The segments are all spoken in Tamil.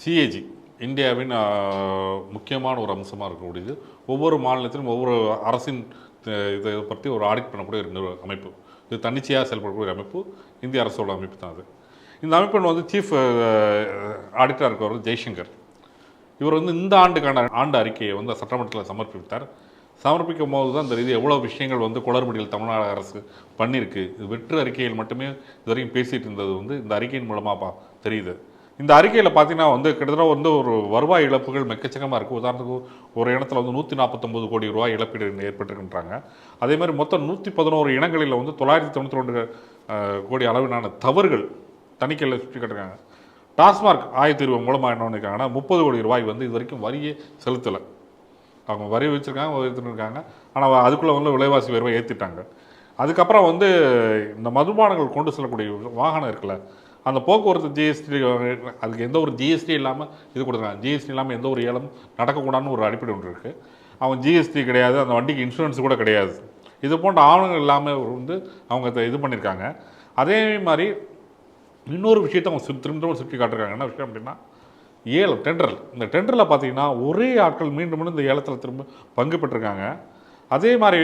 சிஏஜி இந்தியாவின் முக்கியமான ஒரு அம்சமாக இருக்கக்கூடியது. ஒவ்வொரு மாநிலத்திலும் ஒவ்வொரு அரசின் இதை பற்றி ஒரு ஆடிட் பண்ணக்கூடிய ஒரு அமைப்பு. இது தன்னிச்சையாக செயல்படக்கூடிய அமைப்பு இந்திய அரசோட அமைப்பு தான் அது. இந்த அமைப்பின் வந்து சீஃப் ஆடிட்டராக இருக்கிறவர் ஜெய்சங்கர். இவர் வந்து இந்த ஆண்டுக்கான ஆண்டு அறிக்கையை வந்து சட்டமன்றத்தில் சமர்ப்பித்தார். சமர்ப்பிக்கும் போது தான் இந்த இது எவ்வளோ விஷயங்கள் வந்து குளறுபடிகள் தமிழ்நாடு அரசு பண்ணியிருக்கு. இது வெற்று அறிக்கையில் மட்டுமே இது வரைக்கும் பேசிகிட்டு இருந்தது வந்து இந்த அறிக்கையின் மூலமாக தெரியுது. இந்த அறிக்கையில் பார்த்தீங்கன்னா வந்து கிட்டத்தட்ட வந்து ஒரு வருவாய் இழப்புகள் மெக்கச்சக்கமாக இருக்குது. உதாரணத்துக்கு ஒரு இடத்துல வந்து 149 கோடி ரூபாய் இழப்பீடு ஏற்பட்டிருக்கின்றாங்க. அதே மாதிரி மொத்தம் 111 இனங்களில் வந்து 992 கோடி அளவிலான தவறுகள் தணிக்கையில் சுற்றி கட்டுறாங்க. டாஸ்மார்க் ஆயத்தீர்வு மூலமாக என்ன பண்ணியிருக்காங்கன்னா 30 கோடி ரூபாய் வந்து இது வரைக்கும் வரியே செலுத்தலை. அவங்க வரி வச்சுருக்காங்க, ஏற்றிருக்காங்க. ஆனால் அதுக்குள்ளே வந்து விலைவாசி உயர்வை ஏற்றிட்டாங்க. அதுக்கப்புறம் வந்து இந்த மதுபானங்கள் கொண்டு செல்லக்கூடிய வாகனம் இருக்குல்ல, அந்த போக்குவரத்து ஜிஎஸ்டி, அதுக்கு எந்த ஒரு ஜிஎஸ்டி இல்லாமல் இது கொடுக்குறாங்க. ஜிஎஸ்டி இல்லாமல் எந்த ஒரு ஏலம் நடக்கக்கூடாதுன்னு ஒரு அடிப்படை ஒன்று இருக்குது. அவன் ஜிஎஸ்டி கிடையாது, அந்த வண்டிக்கு இன்சூரன்ஸ் கூட கிடையாது. இது போன்ற ஆவணங்கள் இல்லாமல் வந்து அவங்க இது பண்ணியிருக்காங்க. அதே மாதிரி இன்னொரு விஷயத்தை அவங்க திரும்ப சுற்றி காட்டுறாங்க. என்ன விஷயம் அப்படின்னா ஏலம், டெண்டர். இந்த டெண்டரில் பார்த்தீங்கன்னா ஒரே ஆட்கள் மீண்டும் மீண்டும் இந்த ஏலத்தில் திரும்ப பங்கு பெற்றிருக்காங்க. அதே மாதிரி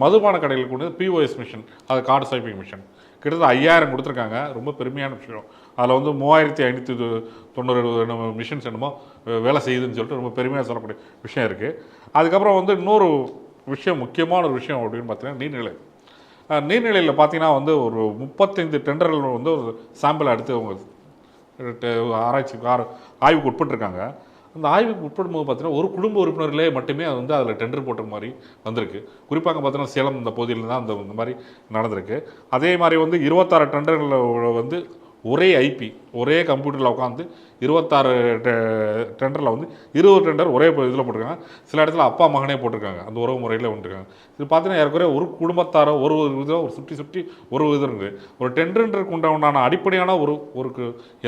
மதுபான கடைகளுக்கு கொண்டு பிஓஎஸ் மிஷின், அது கார்டு ஸ்வைப்பிங் மிஷின் கிட்டத்தட்ட 5000 கொடுத்துருக்காங்க. ரொம்ப பெருமையான விஷயம். அதில் வந்து 3590 மிஷின்ஸ் என்னமோ வேலை செய்யுதுன்னு சொல்லிட்டு ரொம்ப பெருமையாக சொல்லக்கூடிய விஷயம் இருக்குது. அதுக்கப்புறம் வந்து இன்னொரு விஷயம், முக்கியமான ஒரு விஷயம் அப்படின்னு பார்த்தீங்கன்னா நீர்நிலை. நீர்நிலையில் பார்த்தீங்கன்னா வந்து ஒரு 35 டெண்டர்கள் வந்து ஒரு சாம்பிள் எடுத்து அவங்க ஆய்வுக்கு உட்பட்டுருக்காங்க. அந்த ஆய்வுக்கு உட்படும்போது பார்த்தீங்கன்னா ஒரு குடும்ப உறுப்பினர்களே மட்டுமே அது வந்து அதில் டெண்டர் போட்ட மாதிரி வந்திருக்கு. குறிப்பாக பார்த்தீங்கன்னா சேலம் இந்த பகுதியில் தான் இந்த மாதிரி நடந்திருக்கு. அதே மாதிரி வந்து 26 டெண்டர்களில் வந்து ஒரே ஐபி, ஒரே கம்ப்யூட்டரில் உட்காந்து 26 டெண்டரில் வந்து 20 டெண்டர் ஒரே இதில் போட்டிருக்காங்க. சில இடத்துல அப்பா மகனே போட்டிருக்காங்க. அந்த உறவு முறையில் வந்துருக்காங்க. இது பார்த்தீங்கன்னா ஏற்கனவே ஒரு குடும்பத்தாரோ ஒரு விதம் ஒரு சுற்றி ஒரு விதம் இருக்குது. ஒரு டெண்டருக்கு உண்டான அடிப்படையான ஒரு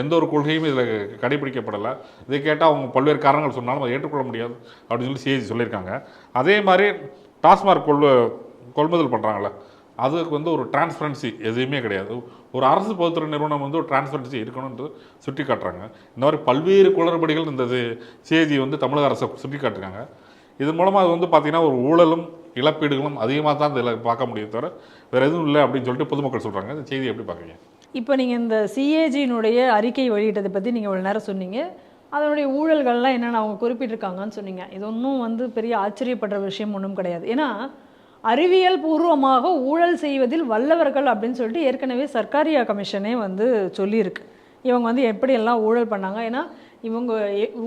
எந்த ஒரு கொள்கையும் இதில் கடைபிடிக்கப்படலை. இதை கேட்டால் அவங்க பல்வேறு காரணங்கள் சொன்னாலும் அதை ஏற்றுக்கொள்ள முடியாது அப்படின்னு சொல்லி சிஏஜி சொல்லியிருக்காங்க. அதே மாதிரி டாஸ்மார்க் கொள்முதல் பண்ணுறாங்களே, அதுக்கு வந்து ஒரு டிரான்ஸ்பரன்சி எதுவுமே கிடையாது. ஒரு அரசு பொதுத்துறை நிறுவனம் வந்து ஒரு டிரான்ஸ்பரன்சி இருக்கணும்ன்றது சுட்டி காட்டுறாங்க. இந்த மாதிரி பல்வேறு குளறுபடிகள் இந்த செய்தி வந்து தமிழக அரசை சுட்டி காட்டுறாங்க. இது மூலமாக அது வந்து பார்த்திங்கன்னா ஒரு ஊழலும் இழப்பீடுகளும் அதிகமாக தான் இதில் பார்க்க முடியும், தவிர வேறு எதுவும் இல்லை அப்படின்னு சொல்லிட்டு பொதுமக்கள் சொல்கிறாங்க. இந்த செய்தி எப்படி பார்க்குறீங்க? இப்போ நீங்கள் இந்த சிஏஜியினுடைய அறிக்கை வெளியிட்டதை பற்றி நீங்கள் இவ்வளோ நேரம் சொன்னீங்க. அதனுடைய ஊழல்கள்லாம் என்னென்ன அவங்க குறிப்பிட்டிருக்காங்கன்னு சொன்னீங்க. இது ஒன்றும் வந்து பெரிய ஆச்சரியப்படுற விஷயம் ஒன்றும் கிடையாது. ஏன்னா அறிவியல் பூர்வமாக ஊழல் செய்வதில் வல்லவர்கள் அப்படின்னு சொல்லிட்டு ஏற்கனவே சர்க்காரியா கமிஷனே வந்து சொல்லியிருக்கு. இவங்க வந்து எப்படியெல்லாம் ஊழல் பண்ணாங்க, ஏன்னா இவங்க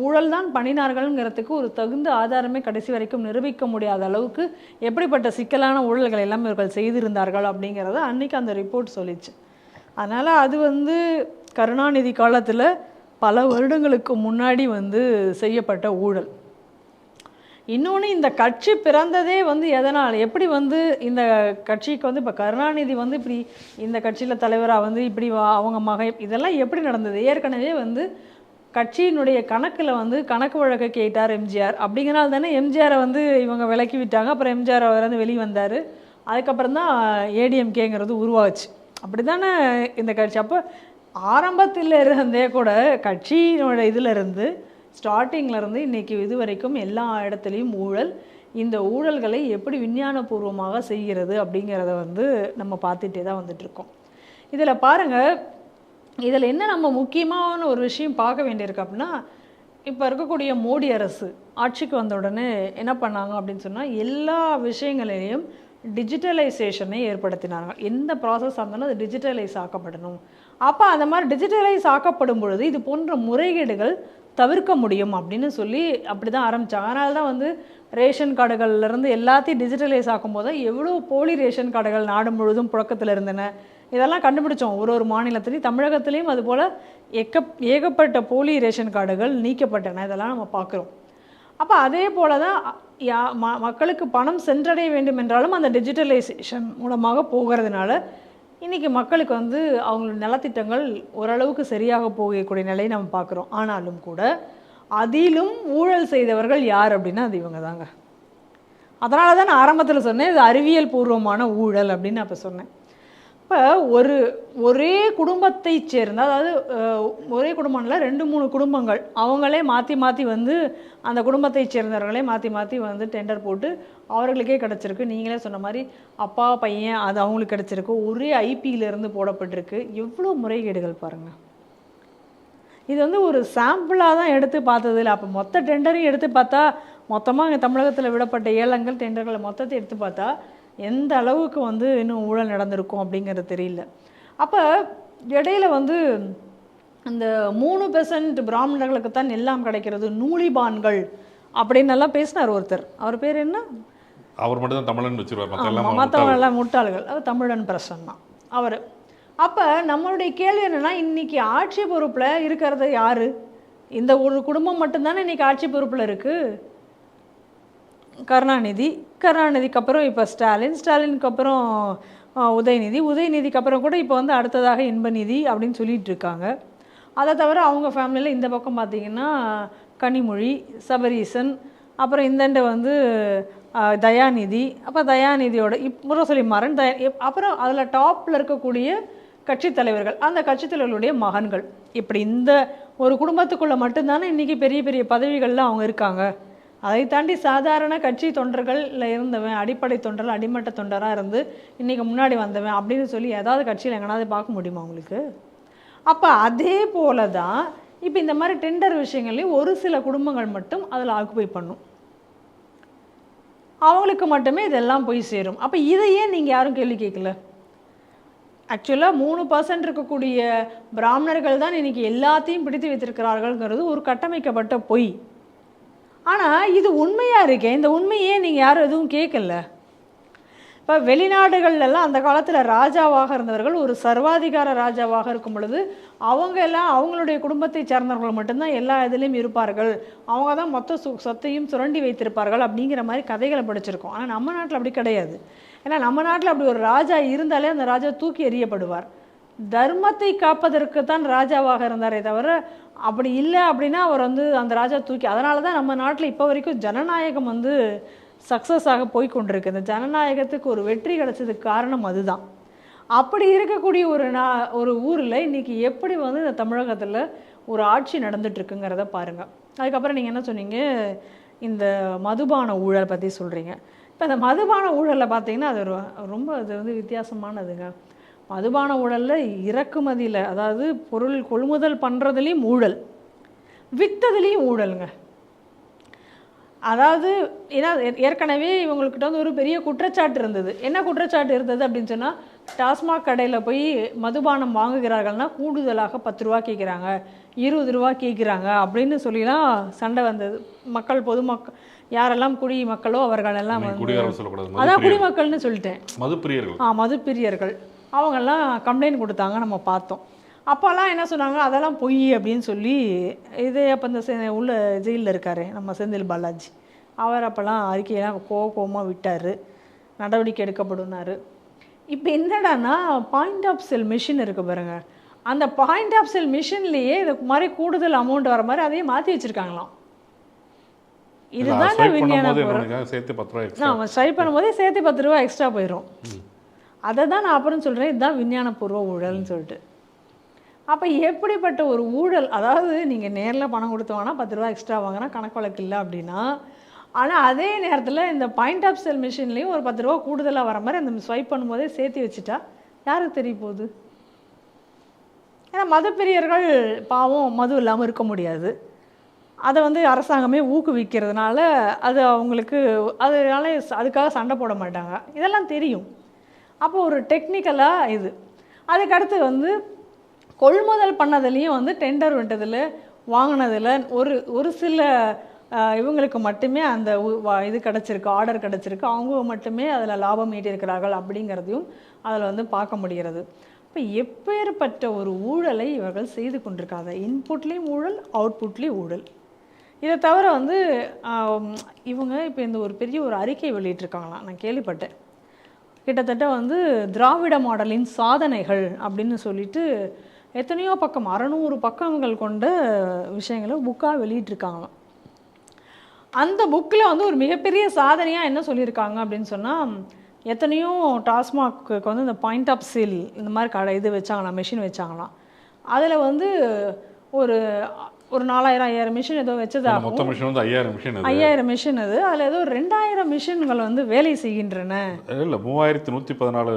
ஊழல் தான் பண்ணினார்கள்ங்கிறதுக்கு ஒரு தகுந்த ஆதாரமே கடைசி வரைக்கும் நிரூபிக்க முடியாத அளவுக்கு எப்படிப்பட்ட சிக்கலான ஊழல்கள் எல்லாம் இவர்கள் செய்திருந்தார்கள் அப்படிங்கிறத அன்றைக்கி அந்த ரிப்போர்ட் சொல்லிச்சு. அதனால் அது வந்து கருணாநிதி காலத்தில் பல வருடங்களுக்கு முன்னாடி வந்து செய்யப்பட்ட ஊழல். இன்னொன்று, இந்த கட்சி பிறந்ததே வந்து எதனால், எப்படி வந்து இந்த கட்சிக்கு வந்து இப்போ கருணாநிதி வந்து இப்படி இந்த கட்சியில் தலைவராக வந்து இப்படி அவங்க மகை இதெல்லாம் எப்படி நடந்தது? ஏற்கனவே வந்து கட்சியினுடைய கணக்கில் வந்து கணக்கு வழக்கை கேட்டார் எம்ஜிஆர். அப்படிங்கிறனால தானே எம்ஜிஆரை வந்து இவங்க விலக்கி விட்டாங்க. அப்புறம் எம்ஜிஆர் அவர் வந்து வெளியே வந்தார். அதுக்கப்புறம் தான் ஏடிஎம்கேங்கிறது உருவாச்சு. அப்படி தானே இந்த கட்சி. அப்போ ஆரம்பத்தில் இருந்தே கூட கட்சியினோட இதிலிருந்து ஸ்டார்டிங்லேருந்து இன்றைக்கி இது வரைக்கும் எல்லா இடத்துலையும் ஊழல். இந்த ஊழல்களை எப்படி விஞ்ஞானபூர்வமாக செய்கிறது அப்படிங்கிறத வந்து நம்ம பார்த்துட்டே தான் வந்துட்டுருக்கோம். இதில் பாருங்கள், இதில் என்ன நம்ம முக்கியமான ஒரு விஷயம் பார்க்க வேண்டியிருக்கு அப்படின்னா, இப்போ இருக்கக்கூடிய மோடி அரசு ஆட்சிக்கு வந்த உடனே என்ன பண்ணாங்க அப்படின்னு சொன்னால், எல்லா விஷயங்களையும் டிஜிட்டலைசேஷனை ஏற்படுத்தினாங்க. எந்த ப்ராசஸ் இருந்தாலும் அது டிஜிட்டலைஸ் ஆக்கப்படணும். அப்போ அந்த மாதிரி டிஜிட்டலைஸ் ஆக்கப்படும் பொழுது இது போன்ற முறைகேடுகள் தவிர்க்க முடியும் அப்படின்னு சொல்லி அப்படி தான் ஆரம்பித்தாங்க. அதனால தான் வந்து ரேஷன் கார்டுகள்லேருந்து எல்லாத்தையும் டிஜிட்டலைஸ் ஆக்கும்போது தான் எவ்வளோ போலி ரேஷன் கார்டுகள் நாடு முழுவதும் புழக்கத்தில் இருந்தன. இதெல்லாம் கண்டுபிடிச்சோம். ஒரு மாநிலத்துலேயும் தமிழகத்துலேயும் அதுபோல் ஏகப்பட்ட போலி ரேஷன் கார்டுகள் நீக்கப்பட்டன. இதெல்லாம் நம்ம பார்க்குறோம். அப்போ அதே போல் தான் மக்களுக்கு பணம் சென்றடைய வேண்டும் என்றாலும் அந்த டிஜிட்டலைசேஷன் மூலமாக போகிறதுனால இன்றைக்கி மக்களுக்கு வந்து அவங்களோட நலத்திட்டங்கள் ஓரளவுக்கு சரியாக போகக்கூடிய நிலையை நம்ம பார்க்குறோம். ஆனாலும் கூட அதிலும் ஊழல் செய்தவர்கள் யார் அப்படின்னா அது இவங்க தாங்க. அதனால தான் நான் ஆரம்பத்தில் சொன்னேன் இது அறிவியல் பூர்வமான ஊழல் அப்படின்னு அப்போ சொன்னேன். அப்போ ஒரே குடும்பத்தை சேர்ந்த, அதாவது ஒரே குடும்பம்ல 2-3 குடும்பங்கள் அவங்களே மாற்றி மாற்றி வந்து அந்த குடும்பத்தை சேர்ந்தவர்களே மாற்றி மாற்றி வந்து டெண்டர் போட்டு அவர்களுக்கே கிடச்சிருக்கு. நீங்களே சொன்ன மாதிரி அப்பா பையன் அது அவங்களுக்கு கிடச்சிருக்கு. ஒரே ஐபியிலேருந்து போடப்பட்டிருக்கு. எவ்வளோ முறைகேடுகள் பாருங்கள். இது வந்து ஒரு சாம்பிளாக தான் எடுத்து பார்த்தது இல்லை. அப்போ மொத்த டெண்டரையும் எடுத்து பார்த்தா, மொத்தமாக இங்கே தமிழகத்தில் விடப்பட்ட ஏலங்கள் டெண்டர்களை மொத்தத்தை எடுத்து பார்த்தா எந்த அளவுக்கு வந்து இன்னும் ஊழல் நடந்திருக்கும் அப்படிங்கிறது தெரியல. அப்போ இடையில வந்து அந்த 3% பிராமணர்களுக்கு தான் எல்லாம் கிடைக்கிறது, நூலிபான்கள் அப்படின்னு எல்லாம் பேசினார் ஒருத்தர். அவர் பேர் என்ன? அவர் மட்டும் தான் தமிழன் வச்சிருவார், மற்றவங்க எல்லாம் முட்டாள்கள். அது தமிழன் பிரசன்னா அவர். அப்போ நம்மளுடைய கேள்வி என்னென்னா, இன்றைக்கி ஆட்சி பொறுப்பில் இருக்கிறது யார்? இந்த ஒரு குடும்பம் மட்டும்தானே இன்றைக்கி ஆட்சி பொறுப்பில் இருக்குது. கருணாநிதிக்கு அப்புறம் இப்போ ஸ்டாலினுக்கு அப்புறம் உதயநிதிக்கு அப்புறம் கூட இப்போ வந்து அடுத்ததாக இன்பநிதி அப்படின்னு சொல்லிட்டு இருக்காங்க. அதை தவிர அவங்க ஃபேமிலியில் இந்த பக்கம் பார்த்திங்கன்னா கனிமொழி, சபரீசன், அப்புறம் இந்தண்ட வந்து தயாநிதி, அப்போ தயாநிதியோட முரசொலி மாறன், அப்புறம் அதில் டாப்பில் இருக்கக்கூடிய கட்சித் தலைவர்கள், அந்த கட்சித் தலைவர்களுடைய மகன்கள். இப்படி இந்த ஒரு குடும்பத்துக்குள்ளே மட்டும்தானே இன்றைக்கி பெரிய பெரிய பதவிகளில் அவங்க இருக்காங்க. அதை தாண்டி சாதாரண கட்சி தொண்டர்களில் இருந்தவன், அடிப்படை தொண்டர்கள், அடிமட்ட தொண்டராக இருந்து இன்றைக்கி முன்னாடி வந்தவன் அப்படின்னு சொல்லி ஏதாவது கட்சியில் எங்கனாவது பார்க்க முடியுமா உங்களுக்கு? அப்போ அதே போல தான் இப்போ இந்த மாதிரி டெண்டர் விஷயங்கள்லையும் ஒரு சில குடும்பங்கள் மட்டும் அதில் ஆக்குபை பண்ணும். அவங்களுக்கு மட்டுமே இதெல்லாம் போய் சேரும். அப்போ இதையே நீங்கள் யாரும் கேள்வி கேட்கல. ஆக்சுவலாக 3% இருக்கக்கூடிய பிராமணர்கள் தான் இன்றைக்கி எல்லாத்தையும் பிடித்து வைத்திருக்கிறார்கள்ங்கிறது ஒரு கட்டமைக்கப்பட்ட பொய். ஆனால் இது உண்மையாக இருக்கே, இந்த உண்மையே நீங்கள் யாரும் எதுவும் கேட்கல. இப்போ வெளிநாடுகள்லாம் அந்த காலத்தில் ராஜாவாக இருந்தவர்கள் ஒரு சர்வாதிகார ராஜாவாக இருக்கும் பொழுது அவங்க எல்லாம் அவங்களுடைய குடும்பத்தை சேர்ந்தவர்கள் மட்டும்தான் எல்லா இதுலேயும் இருப்பார்கள், அவங்க தான் மொத்த சொத்தையும் சுரண்டி வைத்திருப்பார்கள் அப்படிங்கிற மாதிரி கதைகளை படிச்சிருக்கோம். ஆனால் நம்ம நாட்டில் அப்படி கிடையாது. ஏன்னா நம்ம நாட்டில் அப்படி ஒரு ராஜா இருந்தாலே அந்த ராஜா தூக்கி எறியப்படுவார். தர்மத்தை காப்பதற்கு தான் ராஜாவாக இருந்தாரே தவிர அப்படி இல்லை அப்படின்னா அவர் வந்து அந்த ராஜா தூக்கி, அதனால தான் நம்ம நாட்டில் இப்போ வரைக்கும் ஜனநாயகம் வந்து சக்ஸஸாக போய்கொண்டிருக்கு. இந்த ஜனநாயகத்துக்கு ஒரு வெற்றி கிடைச்சதுக்கு காரணம் அதுதான். அப்படி இருக்கக்கூடிய ஒரு ஊரில் இன்றைக்கி எப்படி வந்து இந்த தமிழகத்தில் ஒரு ஆட்சி நடந்துட்டுருக்குங்கிறத பாருங்கள். அதுக்கப்புறம் நீங்கள் என்ன சொன்னீங்க, இந்த மதுபான ஊழல் பற்றி சொல்கிறீங்க. இப்போ இந்த மதுபான ஊழலில் பார்த்தீங்கன்னா அது ரொம்ப அது வந்து வித்தியாசமானதுங்க. மதுபான ஊழலில் இறக்குமதியில், அதாவது பொருள் கொள்முதல் பண்ணுறதுலேயும் ஊழல், விற்றதுலேயும் ஊழலுங்க. அதாவது ஏன்னா ஏற்கனவே இவங்கக்கிட்ட வந்து ஒரு பெரிய குற்றச்சாட்டு இருந்தது. என்ன குற்றச்சாட்டு இருந்தது அப்படின்னு சொன்னால், டாஸ்மாக் கடையில் போய் மதுபானம் வாங்குகிறார்கள்னா கூடுதலாக 10 ரூபா கேட்குறாங்க, 20 ரூபா கேட்குறாங்க அப்படின்னு சொல்லிலாம் சண்டை வந்தது. பொதுமக்கள் யாரெல்லாம் குடிமக்களோ அவர்களெல்லாம் அதான் குடிமக்கள்னு சொல்லிட்டேன், மதுப்பிரியர்கள் அவங்கெல்லாம் கம்ப்ளைண்ட் கொடுத்தாங்க, நம்ம பார்த்தோம். அப்போல்லாம் என்ன சொன்னாங்க, அதெல்லாம் பொய் அப்படின்னு சொல்லி இதே அப்போ இந்த உள்ள ஜெயிலில் இருக்கார் நம்ம செந்தில் பாலாஜி, அவர் அப்போல்லாம் அறிக்கையெல்லாம் கோவமாக விட்டார், நடவடிக்கை எடுக்கப்படுனார். இப்போ என்னடான்னா பாயிண்ட் ஆஃப் சேல் மிஷின் இருக்குது பாருங்க, அந்த பாயிண்ட் ஆஃப் சேல் மிஷின்லேயே இது மாதிரி கூடுதல் அமௌண்ட் வர மாதிரி அதையே மாற்றி வச்சுருக்காங்களாம். இதுதான் விஞ்ஞான ஸ்ட்ரைப் பண்ணும்போதே சேர்த்து 10 ரூபா எக்ஸ்ட்ரா போயிடும். அதை தான் நான் அப்புறம் சொல்கிறேன், இதுதான் விஞ்ஞானபூர்வ ஊழல்னு சொல்லிட்டு. அப்போ எப்படிப்பட்ட ஒரு ஊழல், அதாவது நீங்கள் நேரில் பணம் கொடுத்தவாங்கன்னா 10 ரூபா எக்ஸ்ட்ரா வாங்கினா கணக்கு வழக்கு இல்லை அப்படின்னா, ஆனால் அதே நேரத்தில் இந்த பாயிண்ட் ஆஃப் சேல் மிஷின்லேயும் ஒரு 10 ரூபா கூடுதலாக வர மாதிரி அந்த ஸ்வைப் பண்ணும்போதே சேர்த்து வச்சுட்டா யாருக்கு தெரிய போகுது? ஏன்னா மதுப்பிரியர்கள் பாவம் மது இல்லாமல் இருக்க முடியாது, அதை வந்து அரசாங்கமே ஊக்குவிக்கிறதுனால அது அவங்களுக்கு அதனால அதுக்காக சண்டை போட மாட்டாங்க, இதெல்லாம் தெரியும். அப்போ ஒரு டெக்னிக்கலாக இது. அதுக்கடுத்து வந்து கொள்முதல் பண்ணதுலேயும் வந்து டெண்டர் விட்டதில் வாங்கினதில் ஒரு சில இவங்களுக்கு மட்டுமே அந்த இது கிடச்சிருக்கு, ஆர்டர் கிடச்சிருக்கு, அவங்க மட்டுமே அதில் லாபம் ஈட்டியிருக்கிறார்கள் அப்படிங்கிறதையும் அதில் வந்து பார்க்க முடிகிறது. இப்போ எப்பேற்பட்ட ஒரு ஊழலை இவர்கள் செய்து கொண்டிருக்காங்க. இன்புட்லேயும் ஊழல், அவுட்புட்லேயும் ஊழல். இதை தவிர வந்து இவங்க இப்போ இந்த ஒரு பெரிய ஒரு அறிக்கை வெளியிட்டிருக்காங்களாம், நான் கேள்விப்பட்டேன். கிட்டத்தட்ட வந்து திராவிட மாடலின் சாதனைகள் அப்படின்னு சொல்லிட்டு எத்தனையோ பக்கம் 600 பக்கங்கள் கொண்ட விஷயங்களை புக்காக வெளியிட்டிருக்காங்களாம். அந்த புக்கில் வந்து ஒரு மிகப்பெரிய சாதனையாக என்ன சொல்லியிருக்காங்க அப்படின்னு சொன்னால், எத்தனையோ டாஸ்மாக்கு வந்து இந்த பாயிண்ட் ஆஃப் சேல் இந்த மாதிரி கடை இது வச்சாங்களாம், மிஷின் வச்சாங்களாம். அதில் வந்து ஒரு ஒரு 4000 மிஷின் ஏதோ வச்சதாகும். மொத்த மிஷின் வந்து 5000 மிஷின். 5000 மிஷின் அது. அதில் ஏதோ 2000 மிஷின்கள் வந்து வேலை செய்கின்றன. இல்லை 3114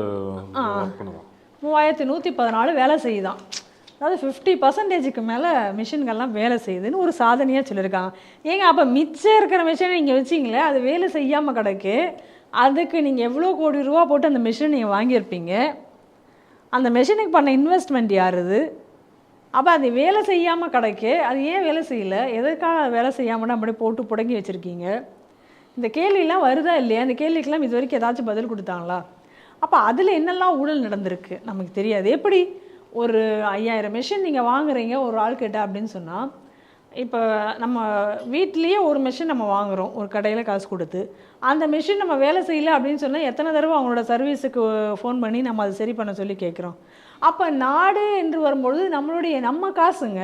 3114 வேலை செய்யுதான். அதாவது 50% மேலே மிஷின்கள்லாம் வேலை செய்யுதுன்னு ஒரு சாதனையாக சொல்லியிருக்காங்க. ஏங்க அப்போ மிச்சம் இருக்கிற மிஷினை நீங்கள் வச்சிங்களே, அது வேலை செய்யாமல் கிடக்கு. அதுக்கு நீங்கள் எவ்வளோ கோடி ரூபா போட்டு அந்த மிஷினை நீங்கள் வாங்கியிருப்பீங்க. அந்த மிஷினுக்கு பண்ண இன்வெஸ்ட்மெண்ட் யார் இது? அப்போ அது வேலை செய்யாமல் கிடக்கு. அது ஏன் வேலை செய்யலை? எதற்காக வேலை செய்யாமல் அப்படியே போட்டு புடங்கி வச்சுருக்கீங்க? இந்த கேள்வியெல்லாம் வருதா இல்லையா? இந்த கேள்விக்கெல்லாம் இது வரைக்கும் ஏதாச்சும் பதில் கொடுத்தாங்களா? அப்போ அதில் என்னெல்லாம் ஊழல் நடந்திருக்கு நமக்கு தெரியாது. எப்படி ஒரு 5000 மிஷின் நீங்கள் வாங்குறீங்க ஒரு ஆள் கிட்ட அப்படின்னு சொன்னால், இப்போ நம்ம வீட்லேயே ஒரு மிஷின் நம்ம வாங்குகிறோம் ஒரு கடையில் காசு கொடுத்து. அந்த மிஷின் நம்ம வேலை செய்யலை அப்படின்னு சொன்னால் எத்தனை தடவை அவங்களோட சர்வீஸுக்கு ஃபோன் பண்ணி நம்ம அதை சரி பண்ண சொல்லி கேட்குறோம். அப்போ நாடு என்று வரும்பொழுது நம்ம காசுங்க,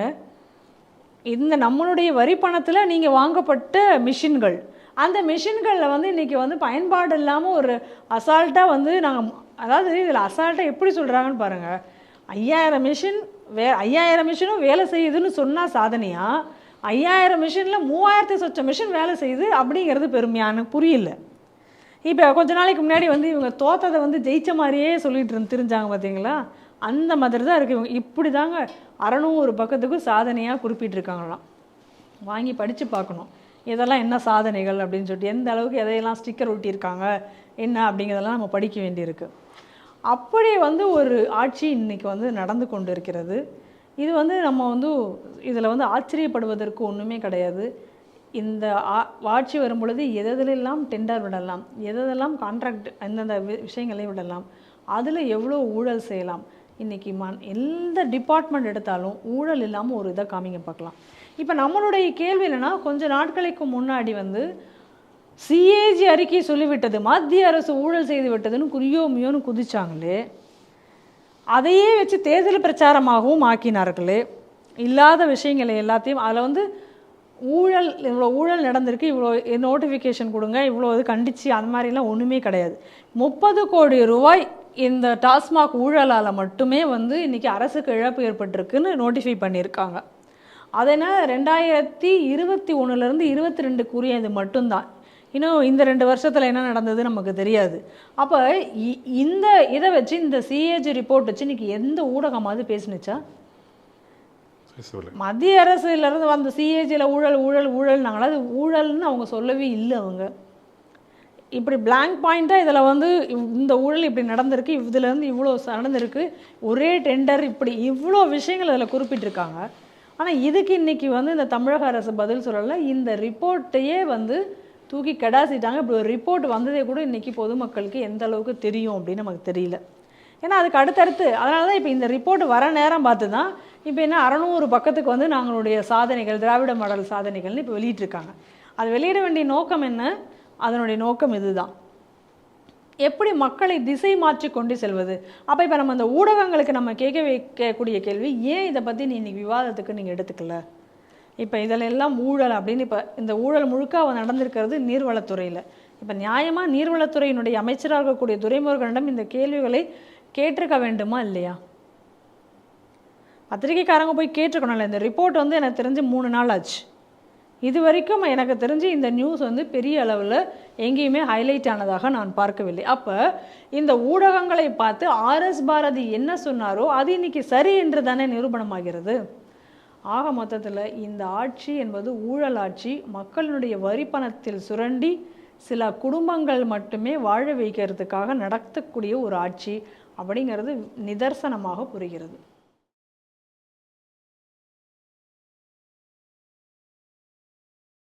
இந்த நம்மளுடைய வரி பணத்தில் நீங்கள் வாங்கப்பட்ட மிஷின்கள். அந்த மிஷின்களில் வந்து இன்றைக்கி வந்து பயன்பாடு இல்லாமல் ஒரு அசால்ட்டாக வந்து நாங்கள், அதாவது இதில் அசால்ட்டாக எப்படி சொல்கிறாங்கன்னு பாருங்கள். 5000 மிஷின் 5000 மிஷினும் வேலை செய்யுதுன்னு சொன்னால் சாதனையா? 5000 மிஷினில் 3000 சொச்ச மிஷின் வேலை செய்யுது அப்படிங்கிறது பெருமையான புரியல. இப்போ கொஞ்ச நாளைக்கு முன்னாடி வந்து இவங்க தோத்ததை வந்து ஜெயிச்ச மாதிரியே சொல்லிட்டு தெரிஞ்சாங்க பார்த்தீங்களா? அந்த மாதிரி தான் இருக்குது. இவங்க இப்படி தாங்க 600 பக்கத்துக்கு சாதனையாக குறிப்பிட்டிருக்காங்களாம். வாங்கி படித்து பார்க்கணும் இதெல்லாம் என்ன சாதனைகள் அப்படின்னு சொல்லிட்டு, எந்த அளவுக்கு எதையெல்லாம் ஸ்டிக்கர் ஒட்டியிருக்காங்க என்ன அப்படிங்கிறதெல்லாம் நம்ம படிக்க வேண்டியிருக்கு. அப்படி வந்து ஒரு ஆட்சி இன்றைக்கி வந்து நடந்து கொண்டு இருக்கிறது. இது வந்து நம்ம வந்து இதில் வந்து ஆச்சரியப்படுவதற்கு ஒன்றுமே கிடையாது. இந்த ஆட்சி வரும் பொழுது எதெல்லாம் டெண்டர் விடலாம், எதெல்லாம் கான்ட்ராக்ட் அந்தந்த விஷயங்களை விடலாம், அதில் எவ்வளோ ஊழல் செய்யலாம். இன்றைக்கி எந்த டிபார்ட்மெண்ட் எடுத்தாலும் ஊழல் இல்லாமல் ஒரு இதை காமிங்க பார்க்கலாம். இப்போ நம்மளுடைய கேள்வி என்னென்னா, கொஞ்சம் நாட்களுக்கு முன்னாடி வந்து சிஏஜி அறிக்கை சொல்லிவிட்டது, மத்திய அரசு ஊழல் செய்து விட்டதுன்னு மியோன்னு குதிச்சாங்களே, அதையே வச்சு தேர்தல் பிரச்சாரமாகவும் ஆக்கினார்களே. இல்லாத விஷயங்களை எல்லாத்தையும் அதில் வந்து இவ்வளோ ஊழல் நடந்திருக்கு, இவ்வளோ நோட்டிஃபிகேஷன் கொடுங்க, இவ்வளோ இது கண்டிச்சு அந்த மாதிரிலாம் ஒன்றுமே கிடையாது. 30 கோடி ரூபாய் இந்த டாஸ்மாக் ஊழலால் மட்டுமே வந்து இன்றைக்கி அரசுக்கு இழப்பு ஏற்பட்டிருக்குன்னு நோட்டிஃபை பண்ணியிருக்காங்க. அதனால் 2021 22 இது மட்டும்தான். இன்னும் இந்த 2 வருஷத்தில் என்ன நடந்தது நமக்கு தெரியாது. அப்போ இந்த இதை வச்சு, இந்த சிஏஜி ரிப்போர்ட் வச்சு இன்றைக்கி எந்த ஊடகமாவது பேசுனுச்சா? மத்திய அரசுலேருந்து வந்த சிஏஜியில் ஊழல் ஊழல் ஊழல்னாங்களா? அது ஊழல்னு அவங்க சொல்லவே இல்லை. அவங்க இப்படி பிளாங்க் பாயிண்ட்டாக இதில் வந்து இந்த ஊழல் இப்படி நடந்திருக்கு, இதுலேருந்து இவ்வளோ நடந்திருக்கு, ஒரே டெண்டர், இப்படி இவ்வளோ விஷயங்கள் அதில் குறிப்பிட்டிருக்காங்க. ஆனால் இதுக்கு இன்றைக்கி வந்து இந்த தமிழக அரசு பதில் சொல்லலை. இந்த ரிப்போர்ட்டையே வந்து தூக்கி கடாசிட்டாங்க. இப்படி ஒரு ரிப்போர்ட் வந்ததே கூட இன்றைக்கி பொதுமக்களுக்கு எந்த அளவுக்கு தெரியும் அப்படின்னு நமக்கு தெரியல. ஏன்னா அதுக்கு அடுத்தடுத்து அதனால தான் இப்போ இந்த ரிப்போர்ட் வர நேரம் பார்த்து தான் இப்போ என்ன 600 பக்கத்துக்கு வந்து நாங்களுடைய சாதனைகள், திராவிட மாடல் சாதனைகள்னு இப்போ வெளியிட்டிருக்காங்க. அது வெளியிட வேண்டிய நோக்கம் என்ன? அதனுடைய நோக்கம் இதுதான், எப்படி மக்களை திசை மாற்றி கொண்டு செல்வது. அப்போ இப்போ நம்ம அந்த ஊடகங்களுக்கு நம்ம கேட்க வைக்கக்கூடிய கேள்வி, ஏன் இதை பற்றி நீ இன்றைக்கி விவாதத்துக்கு நீங்கள் எடுத்துக்கல? இப்போ இதில் எல்லாம் ஊழல் அப்படின்னு, இப்போ இந்த ஊழல் முழுக்க நடந்திருக்கிறது நீர்வளத்துறையில். இப்போ நியாயமாக நீர்வளத்துறையினுடைய அமைச்சராக இருக்கக்கூடிய துரைமுருகனிடம் இந்த கேள்விகளை கேட்டிருக்க வேண்டுமா இல்லையா? பத்திரிகைக்காரங்க போய் கேட்டிருக்கணும்ல. இந்த ரிப்போர்ட் வந்து எனக்கு தெரிஞ்சு 3 நாள் ஆச்சு. இது வரைக்கும் எனக்கு தெரிஞ்சு இந்த நியூஸ் வந்து பெரிய அளவில் எங்கேயுமே ஹைலைட் ஆனதாக நான் பார்க்கவில்லை. அப்போ இந்த ஊடகங்களை பார்த்து ஆர்எஸ் பாரதி என்ன சொன்னாரோ அது இன்னைக்கு சரி என்று தானே நிரூபணமாகிறது. ஆக மொத்தத்தில் இந்த ஆட்சி என்பது ஊழல் ஆட்சி. மக்களுடைய வரி பணத்தில் சுரண்டி சில குடும்பங்கள் மட்டுமே வாழ வைக்கிறதுக்காக நடத்தக்கூடிய ஒரு ஆட்சி அப்படிங்கிறது நிதர்சனமாக புரிகிறது.